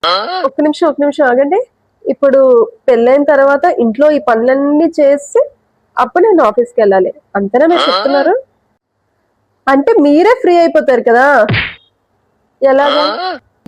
ఒక నిమిషం ఆగండి. ఇప్పుడు పెళ్ళైన తర్వాత ఇంట్లో ఈ పనులన్నీ చేసి అప్పుడు నేను ఆఫీస్కి వెళ్ళాలి అంతేనా మీరు చెప్తున్నారు? అంటే మీరే ఫ్రీ అయిపోతారు కదా? ఎలాగా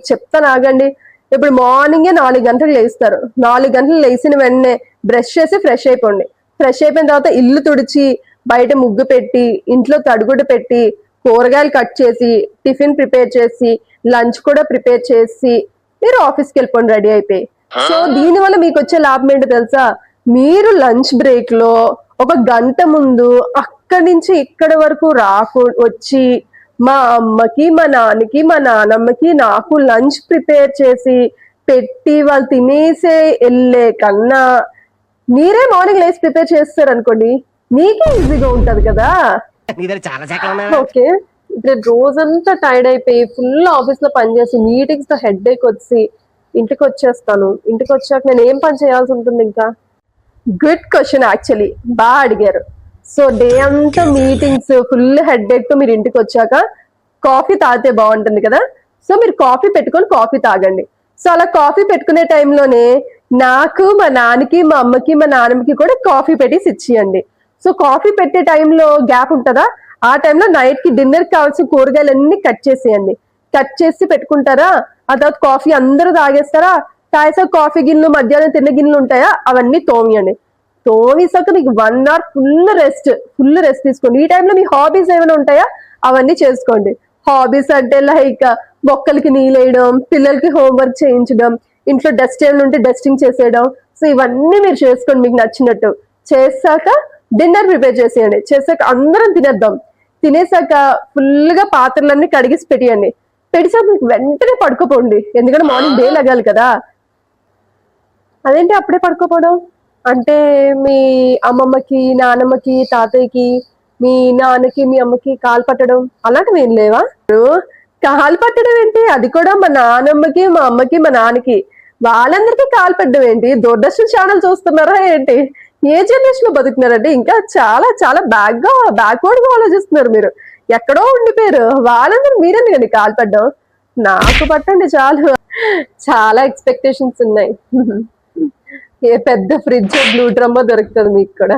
చెప్తాను ఆగండి. ఇప్పుడు మార్నింగే 4 గంటలకు లేస్తారు. 4 గంటలు లేచిన వెంటనే బ్రష్ చేసి ఫ్రెష్ అయిపోండి. ఫ్రెష్ అయిపోయిన తర్వాత ఇల్లు తుడిచి బయట ముగ్గు పెట్టి ఇంట్లో తడుగుడు పెట్టి కూరగాయలు కట్ చేసి టిఫిన్ ప్రిపేర్ చేసి లంచ్ కూడా ప్రిపేర్ చేసి మీరు ఆఫీస్కి వెళ్ళిపోండి రెడీ అయిపోయి. సో దీని వల్ల మీకు వచ్చే లాభం ఏంటో తెలుసా? మీరు లంచ్ బ్రేక్ లో 1 గంట ముందు అక్కడి నుంచి ఇక్కడ వరకు వచ్చి మా అమ్మకి మా నాన్నకి మా నానమ్మకి నాకు లంచ్ ప్రిపేర్ చేసి పెట్టి వాళ్ళు తినేసే వెళ్ళే కన్నా మీరే మార్నింగ్ లేసి ప్రిపేర్ చేస్తారు అనుకోండి, మీకే ఈజీగా ఉంటది కదా. ఓకే, ఇప్పుడు రోజంతా టైర్డ్ అయిపోయి ఫుల్ ఆఫీస్ లో పనిచేసి మీటింగ్స్ తో హెడ్ ఏక్ వచ్చి ఇంటికి వచ్చేస్తాను. ఇంటికి వచ్చాక నేను ఏం పని చేయాల్సి ఉంటుంది ఇంకా? గుడ్ క్వశ్చన్, యాక్చువల్లీ బాగా అడిగారు. సో డే అంతా మీటింగ్స్ ఫుల్ హెడ్ ఏక్ తో మీరు ఇంటికి వచ్చాక కాఫీ తాగితే బాగుంటుంది కదా. సో మీరు కాఫీ పెట్టుకొని కాఫీ తాగండి. సో అలా కాఫీ పెట్టుకునే టైంలోనే నాకు మా నాన్నకి మా అమ్మకి మా నాన్నమ్మకి కూడా కాఫీ పెట్టేసి ఇచ్చేయండి. సో కాఫీ పెట్టే టైంలో గ్యాప్ ఉంటుందా, ఆ టైంలో నైట్ కి డిన్నర్ కావాల్సిన కూరగాయలన్నీ కట్ చేసేయండి. కట్ చేసి పెట్టుకుంటారా, ఆ తర్వాత కాఫీ అందరూ తాగేస్తారా, తాగేసా కాఫీ గిన్నెలు మధ్యాహ్నం తిన్న గిన్నెలు ఉంటాయా అవన్నీ తోమియండి. తోమేసాక మీకు 1 అవర్ ఫుల్ రెస్ట్ తీసుకోండి. ఈ టైంలో మీ హాబీస్ ఏమైనా ఉంటాయా అవన్నీ చేసుకోండి. హాబీస్ అంటే లైక్ మొక్కలకి నీళ్ళేయడం, పిల్లలకి హోంవర్క్ చేయించడం, ఇంట్లో డస్ట్ ఏమైనా ఉంటే డస్టింగ్ చేసేయడం. సో ఇవన్నీ మీరు చేసుకోండి మీకు నచ్చినట్టు. చేశాక డిన్నర్ ప్రిపేర్ చేసేయండి. చేశాక అందరం తినేద్దాం. తినేసాక ఫుల్ గా పాత్రలన్నీ కడిగేసి పెట్టేయండి. పెట్టేసాక మీకు వెంటనే పడుకోపోండి, ఎందుకంటే మార్నింగ్ డే లగాలి కదా. అదేంటి అప్పుడే పడుకోపోవడం అంటే? మీ అమ్మమ్మకి నానమ్మకి తాతయ్యకి మీ నాన్నకి మీ అమ్మకి కాలు పట్టడం అలాంటివి ఏం లేవా? కాలు పట్టడం ఏంటి? అది కూడా మా నానమ్మకి మా అమ్మకి మా నాన్నకి వాళ్ళందరికీ కాలు పట్టడం ఏంటి? దూరదర్శన్ ఛానల్ చూస్తున్నారా ఏంటి? ఏ జనరేషన్ లో బతుకుతున్నారంటే ఇంకా చాలా చాలా బ్యాక్వర్డ్ గా ఆలోచిస్తున్నారు మీరు. ఎక్కడో ఉండిపోయారు. వాళ్ళందరూ మీరెందుకండి కాలు పడ్డం? నాకు పట్టండి చాలు. చాలా ఎక్స్పెక్టేషన్స్ ఉన్నాయి. ఏ పెద్ద ఫ్రిడ్జ్ బ్లూ డ్రమ్ దొరుకుతుంది మీకు కూడా.